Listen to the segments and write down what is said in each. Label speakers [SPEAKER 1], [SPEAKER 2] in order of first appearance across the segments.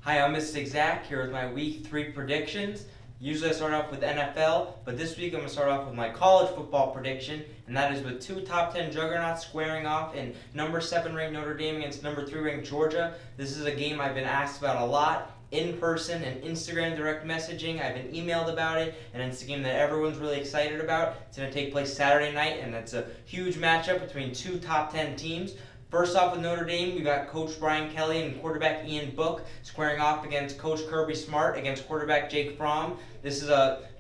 [SPEAKER 1] Hi, I'm Mr. Zach here with my Week 3 predictions. Usually I start off with NFL, but this week I'm going to start off with my college football prediction, and that is with two top 10 juggernauts squaring off in number 7 ranked Notre Dame against number 3 ranked Georgia. This is a game I've been asked about a lot, in person and Instagram direct messaging. I've been emailed about it, and it's a game that everyone's really excited about. It's going to take place Saturday night, and it's a huge matchup between two top 10 teams. First off with Notre Dame, we got Coach Brian Kelly and quarterback Ian Book squaring off against Coach Kirby Smart against quarterback Jake Fromm. This is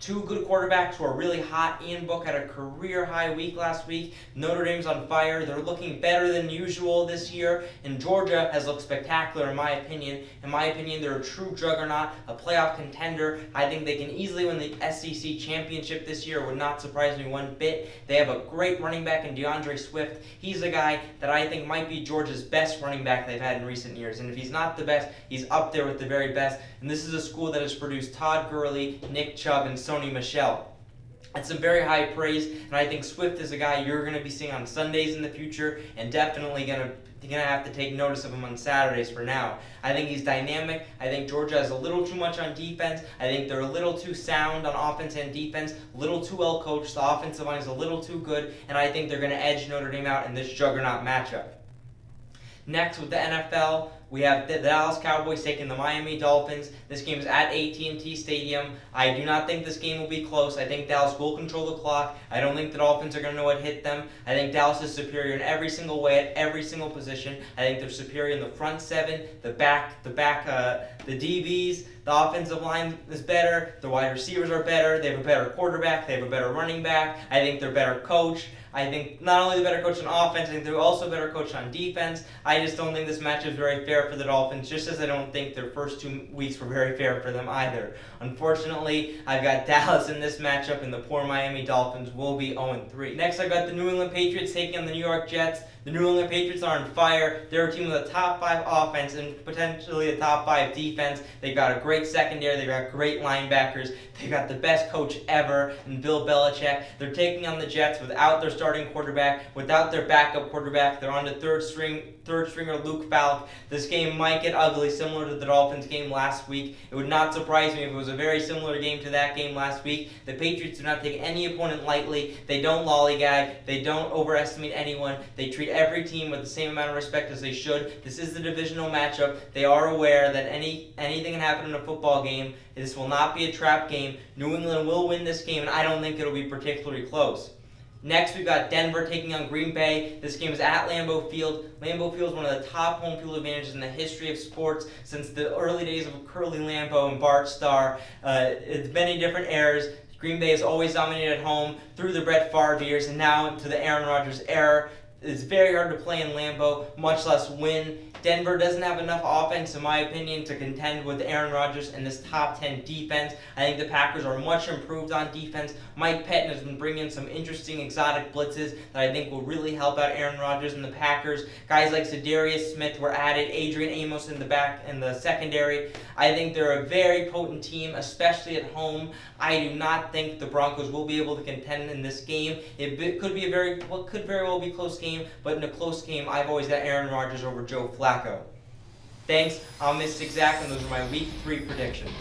[SPEAKER 1] two good quarterbacks who are really hot. Ian Book had a career-high week last week. Notre Dame's on fire. They're looking better than usual this year, and Georgia has looked spectacular in my opinion. In my opinion, they're a true juggernaut, a playoff contender. I think they can easily win the SEC championship this year. It would not surprise me one bit. They have a great running back in DeAndre Swift. He's a guy that I think might be Georgia's best running back they've had in recent years, and if he's not the best, he's up there with the very best. And this is a school that has produced Todd Gurley, Nick Chubb, and Sony Michel. It's some very high praise, and I think Swift is a guy you're going to be seeing on Sundays in the future, and definitely going to have to take notice of him on Saturdays for now. I think he's dynamic. I think Georgia has a little too much on defense. I think they're a little too sound on offense and defense, a little too well coached. The offensive line is a little too good, and I think they're going to edge Notre Dame out in this juggernaut matchup. Next, with the NFL, we have the Dallas Cowboys taking the Miami Dolphins. This game is at AT&T Stadium. I do not think this game will be close. I think Dallas will control the clock. I don't think the Dolphins are going to know what hit them. I think Dallas is superior in every single way at every single position. I think they're superior in the front seven, the DBs. The offensive line is better. The wide receivers are better. They have a better quarterback. They have a better running back. I think they're better coached. I think not only the better coach on offense, I think they're also better coach on defense. I just don't think this match is very fair for the Dolphins, just as I don't think their first 2 weeks were very fair for them either. Unfortunately, I've got Dallas in this matchup, and the poor Miami Dolphins will be 0-3. Next, I've got the New England Patriots taking on the New York Jets. The New England Patriots are on fire. They're a team with a top 5 offense and potentially a top 5 defense. They've got a great secondary. They've got great linebackers. They've got the best coach ever in Bill Belichick. They're taking on the Jets without their starting quarterback, without their backup quarterback. They're on the third stringer Luke Falk. This game might get ugly, similar to the Dolphins game last week. It would not surprise me if it was a very similar game to that game last week. The Patriots do not take any opponent lightly. They don't lollygag. They don't overestimate anyone. They treat every team with the same amount of respect as they should. This is the divisional matchup. They are aware that anything can happen in a football game. This will not be a trap game. New England will win this game, and I don't think it'll be particularly close. Next, we've got Denver taking on Green Bay. This game is at Lambeau Field. Lambeau Field is one of the top home field advantages in the history of sports since the early days of Curly Lambeau and Bart Starr. It's many different eras. Green Bay has always dominated at home through the Brett Favre years and now into the Aaron Rodgers era. It's very hard to play in Lambeau, much less win. Denver doesn't have enough offense, in my opinion, to contend with Aaron Rodgers and this top 10 defense. I think the Packers are much improved on defense. Mike Pettin has been bringing some interesting exotic blitzes that I think will really help out Aaron Rodgers and the Packers. Guys like Za'Darius Smith were added, Adrian Amos in the back in the secondary. I think they're a very potent team, especially at home. I do not think the Broncos will be able to contend in this game. It could be could very well be a close game, but in a close game, I've always got Aaron Rodgers over Joe Flacco. Thanks, I'm Mr. Zach, and those are my Week 3 predictions.